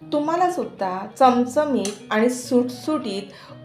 तुम्हाला सुद्धा चमचमीत आणि सुटसुटीत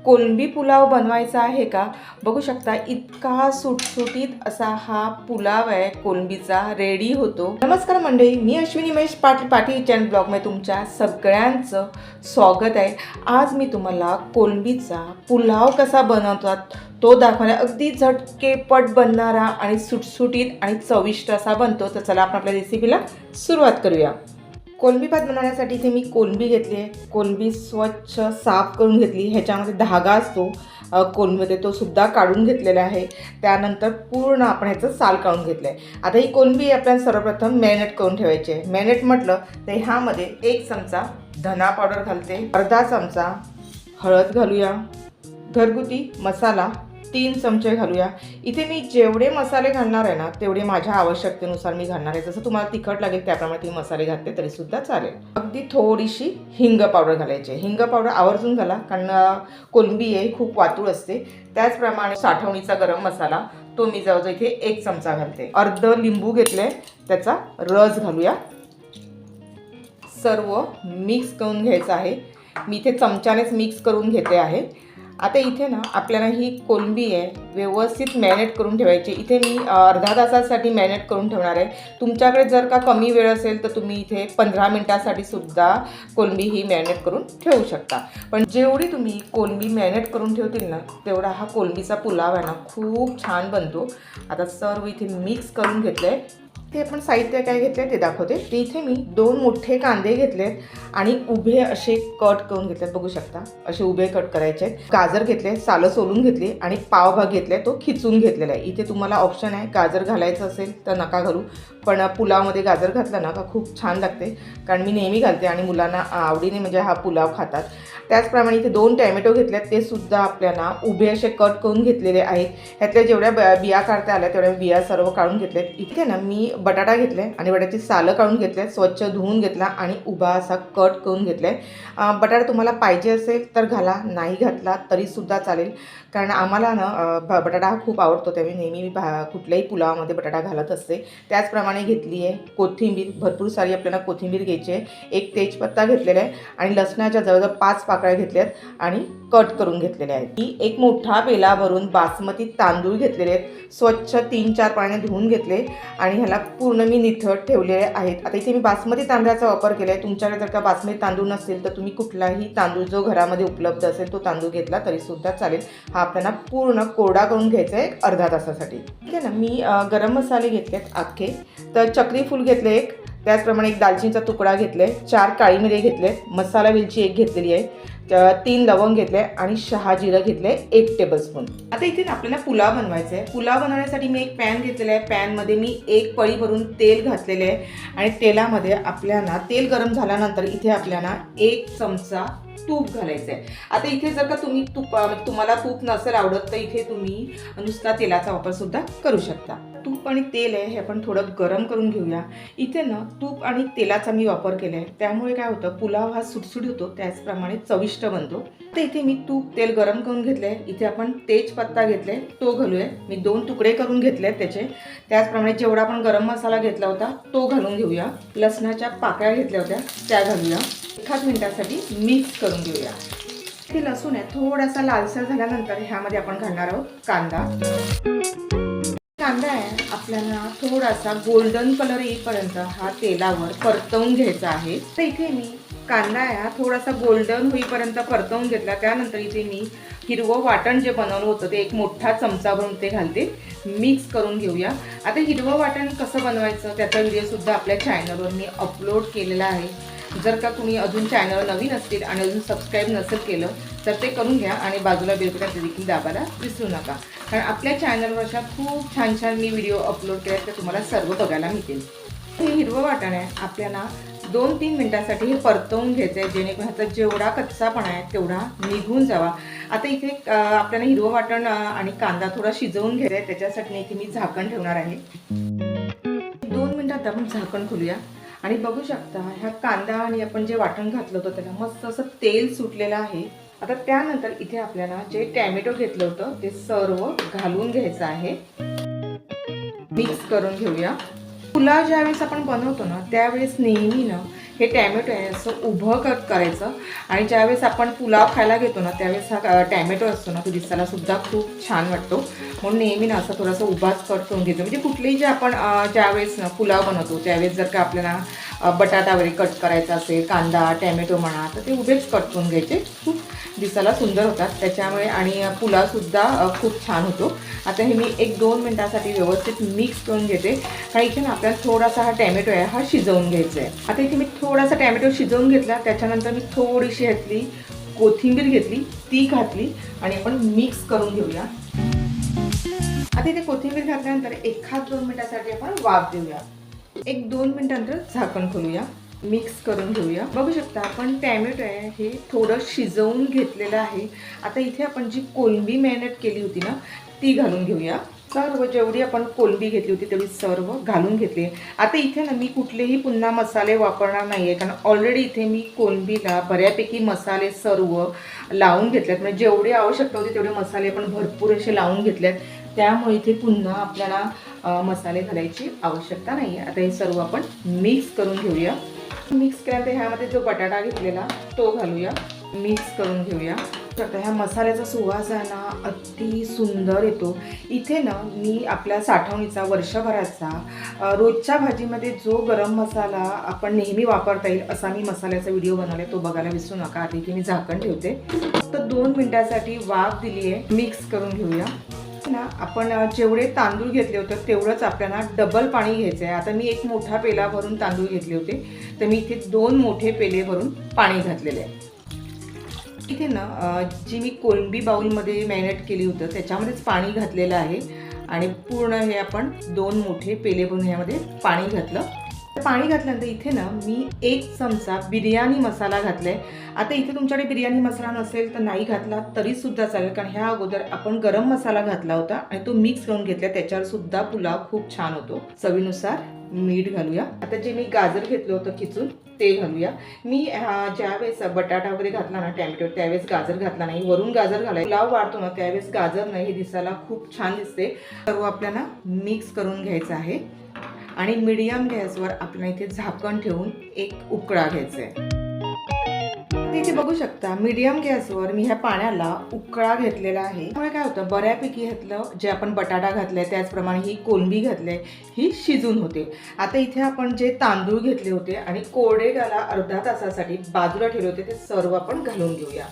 कोलंबी पुलाव बनवायचा आहे का? बघू शकता इतका सुटसुटीत असा हा पुलाव आहे कोलंबीचा रेडी होतो. नमस्कार मंडळी, मी अश्विनी महेश पाटील चॅनल ब्लॉगमध्ये तुमच्या सगळ्यांचं स्वागत आहे. आज मी तुम्हाला कोलंबीचा पुलाव कसा बनवतात तो दाखवणार. अगदी झटकेपट बनणारा आणि सुटसुटीत आणि चविष्ट असा बनतो. तर चला आपण आपल्या रेसिपीला सुरुवात करूया. कोलंबी भात बनवण्यासाठी इथे मी कोलंबी घेतली आहे. कोलंबी स्वच्छ साफ करून घेतली. ह्याच्यामध्ये धागा असतो कोलंबीमध्ये, तो सुद्धा काढून घेतलेला आहे. त्यानंतर पूर्ण आपण ह्याचं साल काढून घेतलं आहे. आता ही कोलंबी आपल्याला सर्वप्रथम मॅरिनेट करून ठेवायची आहे. मॅरिनेट म्हटलं तर ह्यामध्ये 1 चमचा धना पावडर घालते, अर्धा चमचा हळद घालूया, घरगुती मसाला 3 चमचे घालूया. इथे मी जेवढे मसाले घालणार आहे ना तेवढे माझ्या आवश्यकतेनुसार मी घालणार आहे. जसं तुम्हाला तिखट लागेल त्याप्रमाणे तुम्ही मसाले घातले तरी सुद्धा चालेल. अगदी थोडीशी हिंग पावडर घालायची. हिंग पावडर आवर्जून घाला, कारण कोलंबी आहे खूप वातूळ असते. त्याचप्रमाणे साठवणीचा गरम मसाला तो मी जवळजवळ इथे 1 चमचा घालते. अर्ध लिंबू घेतले, त्याचा रस घालूया. सर्व मिक्स करून घ्यायचं आहे. मी इथे चमच्यानेच मिक्स करून घेते आहे. आता इथे ना आपल्याला ही कोलंबी आहे व्यवस्थित मॅरिनेट करून ठेवायची. इथे मी अर्धा तासासाठी मॅरिनेट करून ठेवणार आहे. तुमच्याकडे जर का कमी वेळ असेल तर तुम्ही इथे 15 मिनिटासाठी सुद्धा कोलंबी ही मॅरिनेट करून ठेवू शकता. पण जेवढी तुम्ही कोलंबी मॅरिनेट करून ठेवतील ना तेवढा हा कोलंबीचा पुलाव आहे ना खूप छान बनतो. आता सर्व इथे मिक्स करून घेतलं आहे. ते आपण साहित्य काय घेतले ते दाखवते. ते इथे मी 2 मोठे कांदे घेतलेत आणि उभे असे कट करून घेतलेत. बघू शकता असे उभे कट करायचे आहेत. गाजर घेतले, सालं सोलून घेतली आणि पावभाग घेतले, तो खिचून घेतलेला आहे. इथे तुम्हाला ऑप्शन आहे, गाजर घालायचं असेल तर नका घालू, पण पुलावमध्ये गाजर घातलं ना का खूप छान लागते, कारण मी नेहमी घालते आणि मुलांना आवडीने म्हणजे हा पुलाव खातात. त्याचप्रमाणे इथे 2 टॅमॅटो घेतल्यात, ते सुद्धा आपल्याला उभे असे कट करून घेतलेले आहेत. ह्यातल्या जेवढ्या बिया काढता आल्या तेवढ्या बिया सर्व काढून घेतल्यात. इथे ना मी बटाटा घेतले आणि बटाट्याची सालं काढून घेतले, स्वच्छ धुवून घेतला आणि उभा असा कट करून घेतलाय. बटाटा तुम्हाला पाहिजे असेल तर घाला, नाही घातला तरीसुद्धा चालेल, कारण आम्हाला ना बटाटा हा खूप आवडतो, त्यामुळे नेहमी मी कुठल्याही पुलावामध्ये बटाटा घालत असते. त्याचप्रमाणे घेतली आहे कोथिंबीर, भरपूर सारी आपल्याला कोथिंबीर घ्यायची आहे. 1 तेजपत्ता घेतलेला आहे आणि लसणाच्या जवळजवळ 5 पाकळ्या घेतल्यात आणि कट करून घेतलेल्या आहेत. ही एक मोठा पेला भरून बासमती तांदूळ घेतलेले आहेत, स्वच्छ 3-4 पाण्याने धुवून घेतले आणि ह्याला पूर्ण मी निथळत ठेवलेले आहेत. आता इथे मी बासमती तांदळाचा वापर केला आहे. तुमच्याकडे जर का बासमती तांदूळ नसेल तर तुम्ही कुठलाही तांदूळ जो घरामध्ये उपलब्ध असेल तो तांदूळ घेतला तरीसुद्धा चालेल. हा आपल्याला पूर्ण कोरडा करून घ्यायचा आहे अर्धा तासासाठी. ठीक आहे ना. मी गरम मसाले घेतलेत अख्खे, तर चक्री फूल घेतले 1, त्याचप्रमाणे 1 दालचिनीचा तुकडा घेतले, 4 काळी मिरी घेतले, मसाला वेलची 1 घेतलेली आहे, 3 लवंग घेतले आणि शहाजिरं घेतले 1 टेबलस्पून. आता इथे आपल्याला पुलाव बनवायचा आहे. पुलाव बनवण्यासाठी मी एक पॅन घेतलेला आहे. पॅनमध्ये मी 1 पळी भरून तेल घातलेले आहे आणि तेलामध्ये आपल्याला तेल गरम झाल्यानंतर इथे आपल्याला 1 चमचा तूप घालायचं आहे. आता इथे जर का तुम्हाला तूप नसेल आवडत तर इथे तुम्ही नुसता तेलाचा वापर सुद्धा करू शकता. तूप आणि तेल आहे हे आपण थोडं गरम करून घेऊया. इथे ना तूप आणि तेलाचा मी वापर केला आहे, त्यामुळे काय होतं पुलाव हा सुटसुट होतो, त्याचप्रमाणे चविष्ट बनतो. तर इथे मी तूप तेल गरम करून घेतलं आहे. इथे आपण तेजपत्ता घेतले, तो घालूया. मी 2 तुकडे करून घेतले आहेत त्याचे. त्याचप्रमाणे जेवढा आपण गरम मसाला घेतला होता तो घालून घेऊया. लसणाच्या पाकळ्या घेतल्या होत्या त्या घालूया. 1 मिनिटासाठी मिक्स करून घेऊया. ते लसूण आहे थोडासा लालसर झाल्यानंतर ह्यामध्ये आपण घालणार आहोत कांदा. कांदा आहे आपल्याला थोडासा गोल्डन कलर येईपर्यंत हा तेलावर परतवून घ्यायचा आहे. तर इथे मी कांदा आहे थोडासा गोल्डन होईपर्यंत परतवून घेतला. त्यानंतर इथे मी हिरवं वाटण जे बनवलं होतं ते 1 मोठा चमचा भरून ते घालते, मिक्स करून घेऊया. आता हिरवं वाटण कसं बनवायचं त्याचा व्हिडिओसुद्धा आपल्या चॅनलवर मी अपलोड केलेला आहे. जर का तुम्ही अजून चॅनल नवीन असतील आणि अजून सबस्क्राईब नसेल केलं तर ते करून घ्या आणि बाजूला बेल बटन देखील दाबायला विसरू नका, कारण आपल्या चॅनलवर अशा खूप छान छान मी व्हिडिओ अपलोड केले तर तुम्हाला सर्व बघायला मिळतील. हे हिरवं वाटण आहे आपल्याला 2-3 मिनिटांसाठी हे परतवून घ्यायचं आहे, जेणेकरून ह्याचा जेवढा कच्चापणा आहे तेवढा निघून जावा. आता इथे आपल्याला हिरवं वाटण आणि कांदा थोडा शिजवून घ्यायचा आहे, त्याच्यासाठी इथे मी झाकण ठेवणार आहे. 2 मिनिटात आपण झाकण खोलूया आणि बघू शकता ह्या कांदा आणि आपण जे वाटण घातलं होतं त्याला मस्त असं तेल सुटलेलं आहे. आता त्यानंतर इथे आपल्याला जे टॅमॅटो घेतलं होतं ते सर्व घालून घ्यायचं आहे, मिक्स करून घेऊया. पुलाव ज्यावेळेस आपण बनवतो ना त्यावेळेस नेहमी ना हे टॅमॅटो आहे असं उभं कट करायचं आणि ज्यावेळेस आपण पुलाव खायला घेतो ना त्यावेळेस हा टॅमॅटो असतो ना तो दिसायला सुद्धा खूप छान वाटतो. म्हणून नेहमी ना असं थोडासा उभाच कट करून घेतो. म्हणजे कुठलेही जे आपण ज्यावेळेस ना पुलाव बनवतो त्यावेळेस जर का आपल्याला बटाटा वगैरे कट करायचा असेल, कांदा टॅमॅटो म्हणा, तर ते उभेच कट करून घ्यायचे. खूप दिसायला सुंदर होतात त्याच्यामुळे आणि पुलावसुद्धा खूप छान होतो. आता हे मी 1-2 मिनटासाठी व्यवस्थित मिक्स करून घेते. कारण इथे ना आपल्याला थोडासा हा टॅमॅटो आहे हा शिजवून घ्यायचा आहे. आता इथे मी थोडासा टॅमॅटो शिजवून घेतला. त्याच्यानंतर मी थोडीशी ह्यातली कोथिंबीर घेतली, ती घातली आणि आपण मिक्स करून घेऊया. आता इथे कोथिंबीर घातल्यानंतर 1-2 मिनिटासाठी आपण वाफ देऊया. 1-2 मिनिटानंतर झाकण खोलूया, मिक्स करून घेऊया. बघू शकता आपण टॅमॅटो आहे हे थोडं शिजवून घेतलेलं आहे. आता इथे आपण जी कोलंबी मॅरिनेट केली होती ना ती घालून घेऊया. सर्व जेवढी आपण कोलंबी घेतली होती तेवढी सर्व घालून घेतली. आता इथे ना मी कुठलेही पुन्हा मसाले वापरणार नाही आहे, कारण ऑलरेडी इथे मी कोलंबीला बऱ्यापैकी मसाले सर्व लावून घेतलेत. म्हणजे जेवढी आवश्यकता होती तेवढे मसाले आपण भरपूर असे लावून घेतलेत. त्यामुळे इथे पुन्हा आपल्याला मसाले घालायची आवश्यकता नाही आहे. आता हे सर्व आपण मिक्स करून घेऊया. मिक्स केल्यानंतर ह्यामध्ये जो बटाटा घेतलेला तो घालूया, मिक्स करून घेऊया. तर ह्या मसाल्याचा सुवास आहे ना अति सुंदर येतो. इथे ना मी आपल्या साठवणीचा वर्षभराचा रोजच्या भाजीमध्ये जो गरम मसाला आपण नेहमी वापरता येईल असा मी मसाल्याचा व्हिडिओ बनवला, तो बघायला विसरू नका. आता इथे मी झाकण ठेवते. फक्त 2 मिनिटासाठी वाफ दिली आहे. मिक्स करून घेऊया ना. आपण जेवढे तांदूळ घेतले होते तेवढंच आपल्याला डबल पाणी घ्यायचं आहे. आता मी 1 मोठा पेला भरून तांदूळ घेतले होते, तर मी इथे 2 मोठे पेले भरून पाणी घातलेले आहे. इथे ना जी मी कोलंबी बाउलमध्ये मॅरिनेट केली होतं त्याच्यामध्येच पाणी घातलेलं आहे आणि पूर्ण हे आपण 2 मोठे पेले भरून ह्यामध्ये पाणी घातलं. तर पाणी घातल्यानंतर इथे ना मी 1 चमचा बिर्याणी मसाला घातला आहे. आता इथे तुमच्याकडे बिर्याणी मसाला नसेल तर नाही घातला तरीसुद्धा चालेल, कारण ह्या अगोदर आपण गरम मसाला घातला होता आणि तो मिक्स करून घेतला. त्याच्यावर सुद्धा पुलाव खूप छान होतो. चवीनुसार मीठ घालूया. आता जे मी गाजर घेतलं होतं खिचून ते घालूया. मी ज्यावेळेस बटाटा वगैरे घातला ना टॅमॅटो त्यावेळेस गाजर घातला नाही, वरून गाजर घालाय. पुलाव वाढतो ना त्यावेळेस गाजर नाही, हे दिसायला खूप छान दिसते. सर्व आपल्याला मिक्स करून घ्यायचं आहे आणि मीडियम गॅसवर आपल्याला इथे झाकण ठेवून एक उकळा घ्यायचा आहे. इथे बघू शकता मीडियम गॅसवर मी ह्या पाण्याला उकळा घेतलेला आहे. त्यामुळे काय होतं बऱ्यापैकी ह्यातलं जे आपण बटाटा घातलाय त्याचप्रमाणे ही कोलंबी घातली ही शिजून होते. आता इथे आपण जे तांदूळ घेतले होते आणि कोरडे गाला अर्धा तासासाठी बाजूला ठेवले होते ते सर्व आपण घालून घेऊया,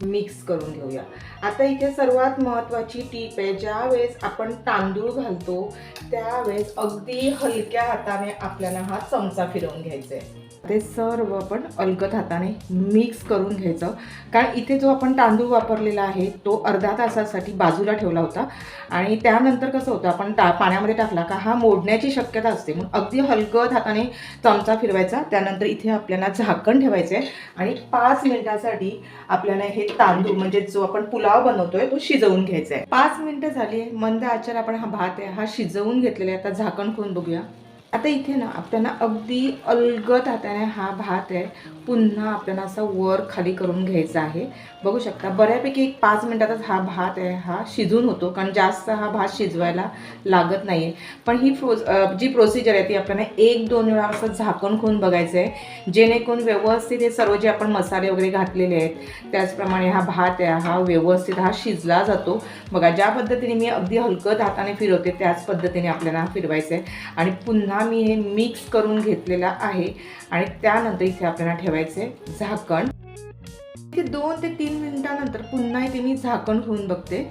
मिक्स करून घेऊया. आता इथे सर्वात महत्त्वाची टीप आहे, ज्या वेळेस आपण तांदूळ घालतो त्यावेळेस अगदी हलक्या हाताने आपल्याला हा चमचा फिरवून घ्यायचा आहे. ते सर्व आपण अलगद हाताने मिक्स करून घ्यायचं. कारण इथे जो आपण तांदूळ वापरलेला आहे तो अर्धा तासासाठी बाजूला ठेवला होता आणि त्यानंतर कसं होतं आपण पाण्यामध्ये टाकला का हा मोडण्याची शक्यता असते. म्हणून अगदी हलगद हाताने चमचा फिरवायचा. त्यानंतर इथे आपल्याला झाकण ठेवायचं आहे आणि 5 मिनिटासाठी आपल्याला हे तांदूळ म्हणजे जो आपण पुलाव बनवतोय तो शिजवून घ्यायचा आहे. 5 मिनिटं झाली. मंद आचेवर आपण हा भात आहे हा शिजवून घेतलेला आहे. आता झाकण खोलून बघूया. आता इथे ना आपल्याला अगदी अलगद हाताने हा भात आहे पुन्हा आपल्याला असा वर खाली करून घ्यायचा आहे. बघू शकता बऱ्यापैकी 5 मिनिटातच हा भात आहे हा शिजून होतो, कारण जास्त हा भात शिजवायला लागत नाही आहे. पण ही जी प्रोसिजर आहे ती आपल्याला 1-2 वेळा असं झाकण खोलून बघायचं आहे, जेणेकरून व्यवस्थित हे सर्व जे आपण मसाले वगैरे घातलेले आहेत त्याचप्रमाणे हा भात आहे हा व्यवस्थित हा शिजला जातो. बघा ज्या पद्धतीने मी अगदी हलकत हाताने फिरवते त्याच पद्धतीने आपल्याला फिरवायचं आहे आणि पुन्हा मी हे मिक्स करून घेतलेला आहे आणि त्यानंतर इथे आपल्याला ठेवायचे झाकण. इथे 2 ते 3 मिनिटानंतर पुन्हा इथे मी झाकण खोलून बघते.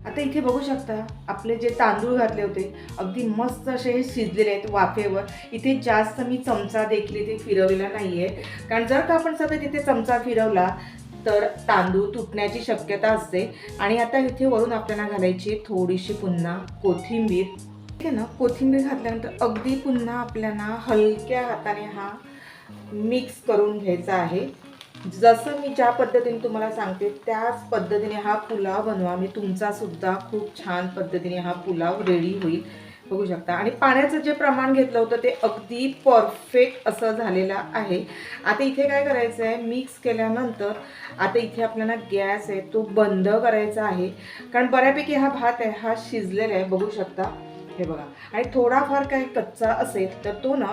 आता इथे बघू शकता आपले जे तांदूळ घातले होते अगदी मस्त असे शिजलेले आहेत वाफेवर. इथे जास्त मी चमचा देखील इथे फिरवलेला नाही आहे, कारण जर का आपण सतत इथे चमचा फिरवला तर तांदूळ तुटण्याची शक्यता असते. आणि आता इथे वरून आपल्याला घालायची थोडीशी पुन्हा कोथिंबीर. इथे ना कोथिंबीर घातल्यानंतर अगदी पुन्हा आपल्याला हलक्या हाताने हा मिक्स करून घ्यायचा आहे. जसं मी ज्या पद्धतीने तुम्हाला सांगते त्याच पद्धतीने हा पुलाव बनवा. मी तुमचासुद्धा खूप छान पद्धतीने हा पुलाव रेडी होईल. बघू शकता. आणि पाण्याचं जे प्रमाण घेतलं होतं ते अगदी परफेक्ट असं झालेलं आहे. आता इथे काय करायचं आहे मिक्स केल्यानंतर आता इथे आपल्याला गॅस आहे तो बंद करायचा आहे, कारण बऱ्यापैकी हा भात आहे हा शिजलेला आहे. बघू शकता हे बघा. आणि थोडाफार काही कच्चा असेल तर तो ना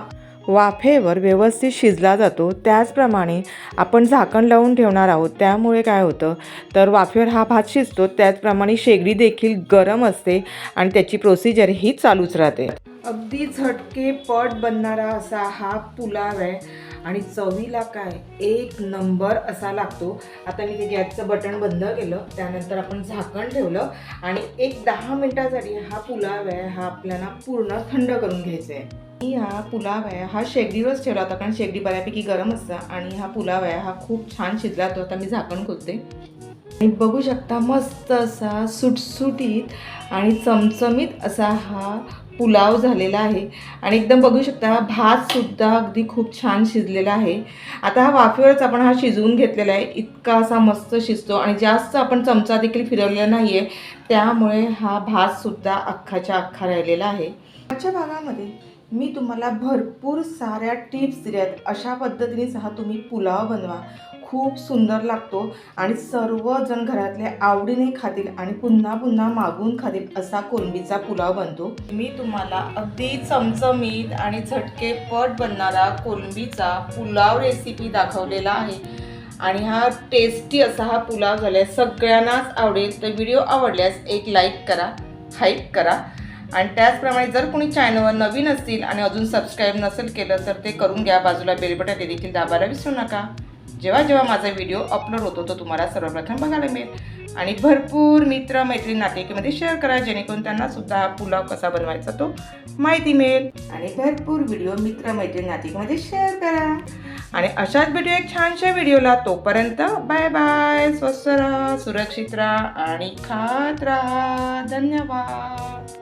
वाफेवर व्यवस्थित शिजला जातो, त्याचप्रमाणे आपण झाकण लावून ठेवणार आहोत. त्यामुळे काय होतं तर वाफेवर हा भात शिजतो, त्याचप्रमाणे शेगडी देखील गरम असते आणि त्याची प्रोसिजर ही चालूच राहते. अगदी झटकेपट बनणारा असा हा पुलाव आहे आणि चवीला काय एक नंबर असा लागतो. आता मी ते गॅसचं बटन बंद केलं, त्यानंतर आपण झाकण ठेवलं आणि एक 10 मिनिटासाठी हा पुलाव आहे हा आपल्याला पूर्ण थंड करून घ्यायचा आहे. मी हा पुलाव आहे हा शेगडीवरच ठेवला होता, कारण शेगडी बऱ्यापैकी गरम असतं आणि हा पुलाव आहे हा खूप छान शिजला. तो आता मी झाकण खोलते आणि बघू शकता मस्त असा सुटसुटीत आणि चमचमीत असा हा पुलाव झालेला आहे आणि एकदम बघू शकता भातसुद्धा अगदी खूप छान शिजलेला आहे. आता हा वाफेवरच आपण हा शिजवून घेतलेला आहे. इतका असा मस्त शिजतो आणि जास्त आपण चमचा देखील फिरवलेला नाही आहे, त्यामुळे हा भातसुद्धा अख्खाच्या अख्खा राहिलेला आहे. आजच्या भागामध्ये मी तुम्हाला भरपूर साऱ्या टिप्स दिल्या आहेत. अशा पद्धतीने हा तुम्ही पुलाव बनवा, खूप सुंदर लागतो आणि सर्वजण घरातले आवडीने खातील आणि पुन्हा पुन्हा मागून खातील असा कोलंबीचा पुलाव बनतो. मी तुम्हाला अगदी चमचमीत आणि झटकेपट बनणारा कोलंबीचा पुलाव रेसिपी दाखवलेला आहे आणि हा टेस्टी असा हा पुलाव झाला आहे. सगळ्यांनाच आवडेल. तर व्हिडिओ आवडल्यास एक लाईक करा, हाईप करा आणि त्याचप्रमाणे जर कोणी चॅनलवर नवीन असतील आणि अजून सबस्क्राईब नसेल केलं तर ते करून घ्या. बाजूला बेल बटन देखील दाबायला विसरू नका. जेव्हा जेव्हा माझा व्हिडिओ अपलोड होतो तो तुम्हाला सर्वप्रथम बघायला मिळेल. आणि भरपूर मित्र मैत्रीण नातेवाईकांमध्ये शेअर करा, जेणेकरून त्यांना सुद्धा हा पुलाव कसा बनवायचा तो माहिती मिळेल. आणि भरपूर व्हिडिओ मित्र मैत्रीण नातेवाईकांमध्ये शेअर करा आणि अशाच भेटूया एक छानशा व्हिडिओला. तोपर्यंत बाय बाय. स्वस्त राहा, सुरक्षित राहा आणि खात राहा. धन्यवाद.